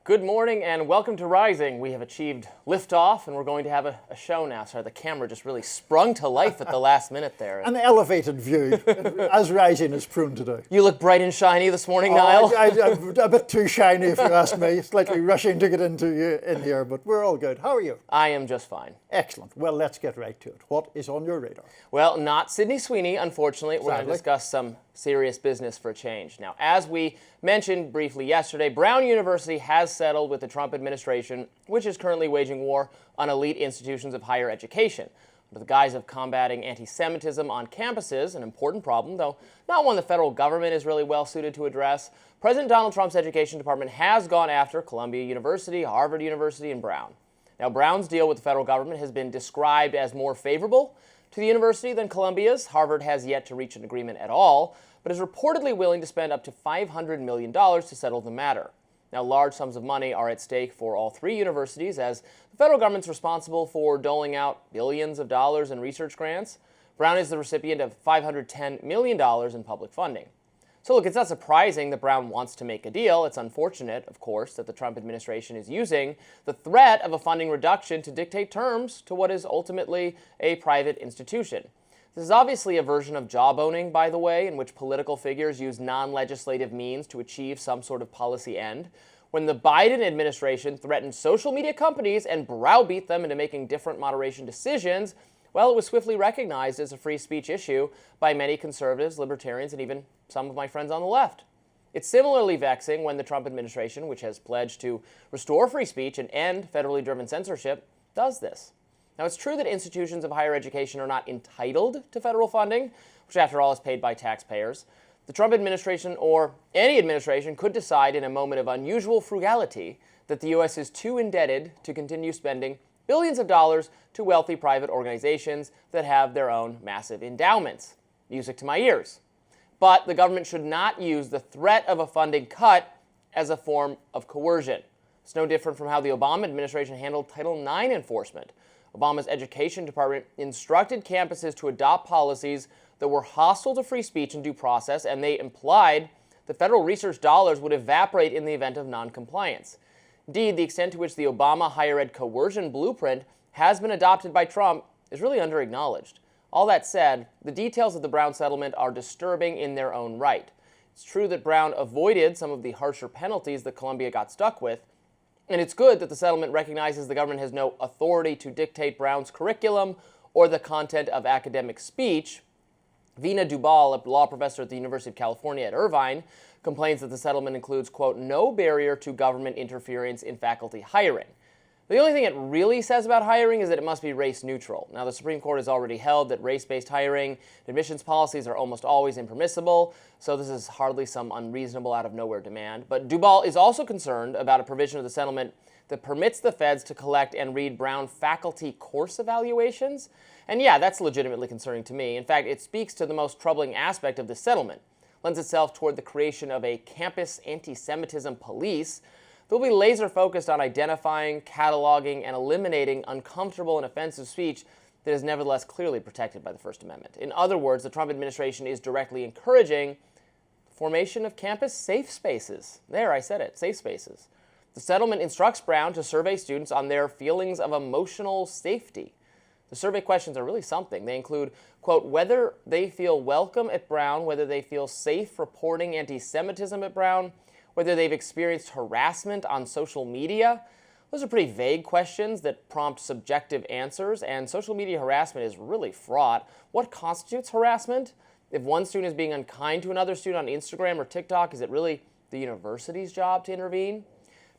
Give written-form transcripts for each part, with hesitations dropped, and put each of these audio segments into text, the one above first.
Good morning and welcome to Rising. We have achieved liftoff and we're going to have a show now. Sorry, the camera just really sprung to life at the last minute there. An elevated view, as Rising is prone to do. You look bright and shiny this morning, Niall. I'm a bit too shiny if you ask me. Slightly rushing to get into you in here, but we're all good. How are you? I am just fine. Excellent. Well, let's get right to it. What is on your radar? Well, not Sydney Sweeney, unfortunately. We're going to discuss some serious business for a change. Now, as we mentioned briefly yesterday, Brown University has settled with the Trump administration, which is currently waging war on elite institutions of higher education. Under the guise of combating anti-Semitism on campuses, an important problem, though not one the federal government is really well suited to address, President Donald Trump's education department has gone after Columbia University, Harvard University, and Brown. Now, Brown's deal with the federal government has been described as more favorable to the university than Columbia's. Harvard has yet to reach an agreement at all, but is reportedly willing to spend up to $500 million to settle the matter. Now, large sums of money are at stake for all three universities, as the federal government's responsible for doling out billions of dollars in research grants. Brown is the recipient of $510 million in public funding. So look, it's not surprising that Brown wants to make a deal. It's unfortunate, of course, that the Trump administration is using the threat of a funding reduction to dictate terms to what is ultimately a private institution. This is obviously a version of jawboning, by the way, in which political figures use non-legislative means to achieve some sort of policy end. When the Biden administration threatened social media companies and browbeat them into making different moderation decisions, well, it was swiftly recognized as a free speech issue by many conservatives, libertarians, and even some of my friends on the left. It's similarly vexing when the Trump administration, which has pledged to restore free speech and end federally driven censorship, does this. Now, it's true that institutions of higher education are not entitled to federal funding, which after all is paid by taxpayers. The Trump administration, or any administration, could decide in a moment of unusual frugality that the U.S. is too indebted to continue spending billions of dollars to wealthy private organizations that have their own massive endowments. Music to my ears. But the government should not use the threat of a funding cut as a form of coercion. It's no different from how the Obama administration handled Title IX enforcement. Obama's education department instructed campuses to adopt policies that were hostile to free speech and due process, and they implied that federal research dollars would evaporate in the event of noncompliance. Indeed, the extent to which the Obama higher ed coercion blueprint has been adopted by Trump is really underacknowledged. All that said, the details of the Brown settlement are disturbing in their own right. It's true that Brown avoided some of the harsher penalties that Columbia got stuck with, and it's good that the settlement recognizes the government has no authority to dictate Brown's curriculum or the content of academic speech. Veena Dubal, a law professor at the University of California at Irvine, complains that the settlement includes, quote, no barrier to government interference in faculty hiring. The only thing it really says about hiring is that it must be race neutral. Now, the Supreme Court has already held that race-based hiring and admissions policies are almost always impermissible, so this is hardly some unreasonable out-of-nowhere demand. But Dubal is also concerned about a provision of the settlement that permits the feds to collect and read Brown faculty course evaluations. And yeah, that's legitimately concerning to me. In fact, it speaks to the most troubling aspect of this settlement. Lends itself toward the creation of a campus anti-Semitism police that will be laser-focused on identifying, cataloging, and eliminating uncomfortable and offensive speech that is nevertheless clearly protected by the First Amendment. In other words, the Trump administration is directly encouraging the formation of campus safe spaces. There, I said it, safe spaces. The settlement instructs Brown to survey students on their feelings of emotional safety. The survey questions are really something. They include, quote, whether they feel welcome at Brown, whether they feel safe reporting anti-Semitism at Brown, whether they've experienced harassment on social media. Those are pretty vague questions that prompt subjective answers, and social media harassment is really fraught. What constitutes harassment? If one student is being unkind to another student on Instagram or TikTok, is it really the university's job to intervene?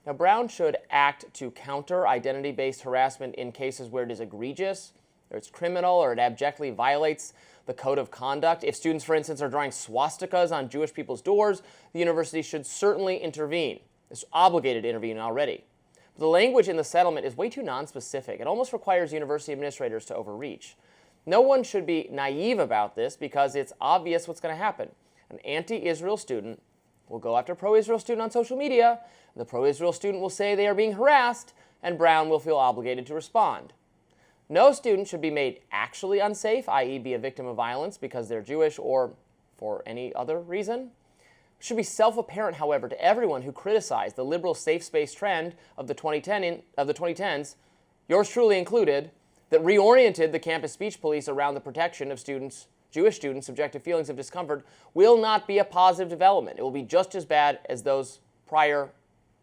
Now, Brown should act to counter identity-based harassment in cases where it is egregious, or it's criminal, or it abjectly violates the code of conduct. If students, for instance, are drawing swastikas on Jewish people's doors, the university should certainly intervene. It's obligated to intervene already. But the language in the settlement is way too nonspecific. It almost requires university administrators to overreach. No one should be naive about this because it's obvious what's going to happen. An anti-Israel student will go after a pro-Israel student on social media, and the pro-Israel student will say they are being harassed, and Brown will feel obligated to respond. No student should be made actually unsafe, i.e. be a victim of violence because they're Jewish or for any other reason. should be self-apparent, however, to everyone who criticized the liberal safe space trend of the 2010s, yours truly included, that reoriented the campus speech police around the protection of students, Jewish students subject to feelings of discomfort, will not be a positive development. It will be just as bad as those prior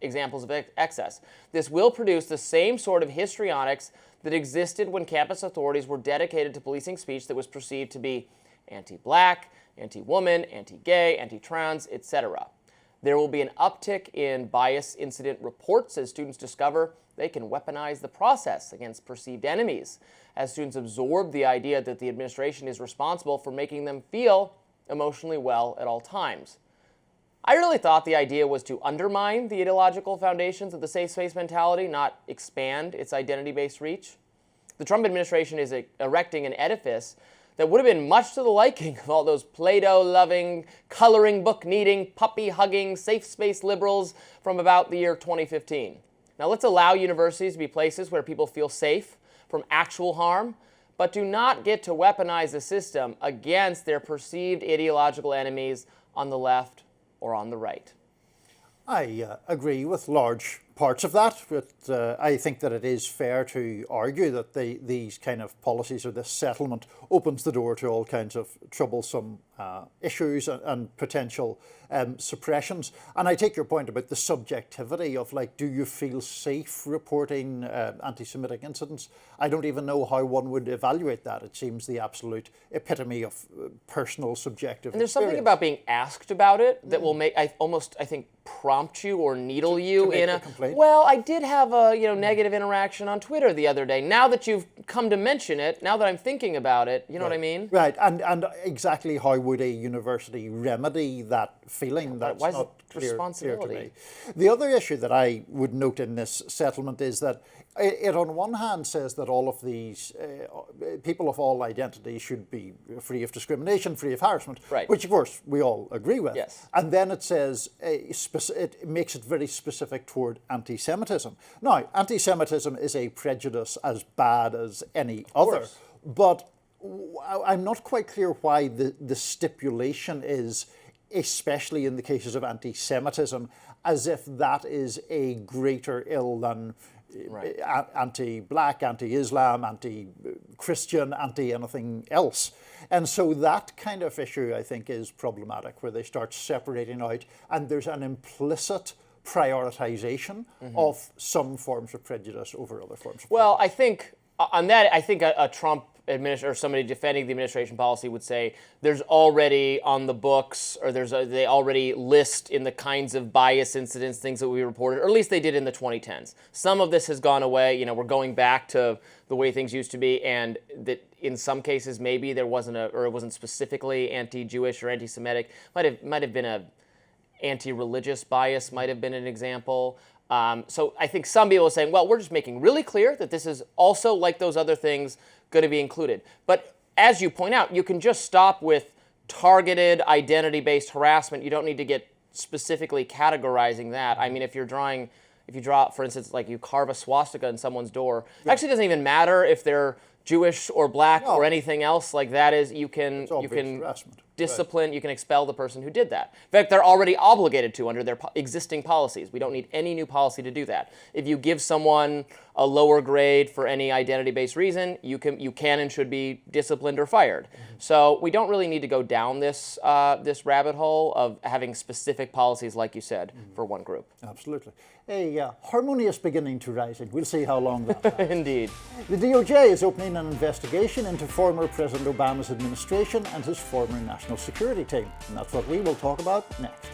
examples of excess. This will produce the same sort of histrionics that existed when campus authorities were dedicated to policing speech that was perceived to be anti-black, anti-woman, anti-gay, anti-trans, etc. There will be an uptick in bias incident reports as students discover they can weaponize the process against perceived enemies, as students absorb the idea that the administration is responsible for making them feel emotionally well at all times. I really thought the idea was to undermine the ideological foundations of the safe space mentality, not expand its identity-based reach. The Trump administration is erecting an edifice that would have been much to the liking of all those Play-Doh-loving, coloring book-needing, puppy-hugging, safe space liberals from about the year 2015. Now let's allow universities to be places where people feel safe from actual harm, but do not get to weaponize the system against their perceived ideological enemies on the left or on the right. I agree with large parts of that, but I think that it is fair to argue that these kind of policies or this settlement opens the door to all kinds of troublesome issues and potential suppressions. And I take your point about the subjectivity of, like, do you feel safe reporting anti-Semitic incidents? I don't even know how one would evaluate that. It seems the absolute epitome of personal subjective And there's experience. something about being asked about it that will make, I think, prompt you or needle you in a complaint. Well, I did have a negative interaction on Twitter the other day. Now that you've come to mention it, now that I'm thinking about it, you know what I mean? Right, and exactly how would a university remedy that feeling? That's why is not it clear responsibility? to me. The other issue that I would note in this settlement is that it on one hand says that all of these people of all identities should be free of discrimination, free of harassment, right, which of course we all agree with. Yes. And then it says it makes it very specific toward anti-Semitism. Now, anti-Semitism is a prejudice as bad as any other, but I'm not quite clear why the stipulation is, especially in the cases of anti-Semitism, as if that is a greater ill than anti-black, anti-Islam, anti-Christian, anti-anything else. And so that kind of issue, I think, is problematic, where they start separating out and there's an implicit prioritization of some forms of prejudice over other forms of prejudice. Well, I think on that, a Trump or somebody defending the administration policy would say there's already on the books, or they already list in the kinds of bias incidents, things that we reported, or at least they did in the 2010s. Some of this has gone away. We're going back to the way things used to be, and that in some cases maybe there wasn't it wasn't specifically anti-Jewish or anti-Semitic. Might have been a anti-religious bias, might have been an example. So I think some people are saying, well, we're just making really clear that this is also, like those other things, going to be included. But as you point out, you can just stop with targeted identity-based harassment. You don't need to get specifically categorizing that. I mean, if you draw, for instance, like you carve a swastika in someone's door, it actually doesn't even matter if they're Jewish or black or anything else like that. Is you can discipline, you can expel the person who did that. In fact, they're already obligated to under their existing policies. We don't need any new policy to do that. If you give someone a lower grade for any identity-based reason, you can and should be disciplined or fired. So we don't really need to go down this this rabbit hole of having specific policies, like you said, for one group. Absolutely. A harmonious beginning to rising. We'll see how long that lasts. Indeed. The DOJ is opening an investigation into former President Obama's administration and his former national security team. And that's what we will talk about next.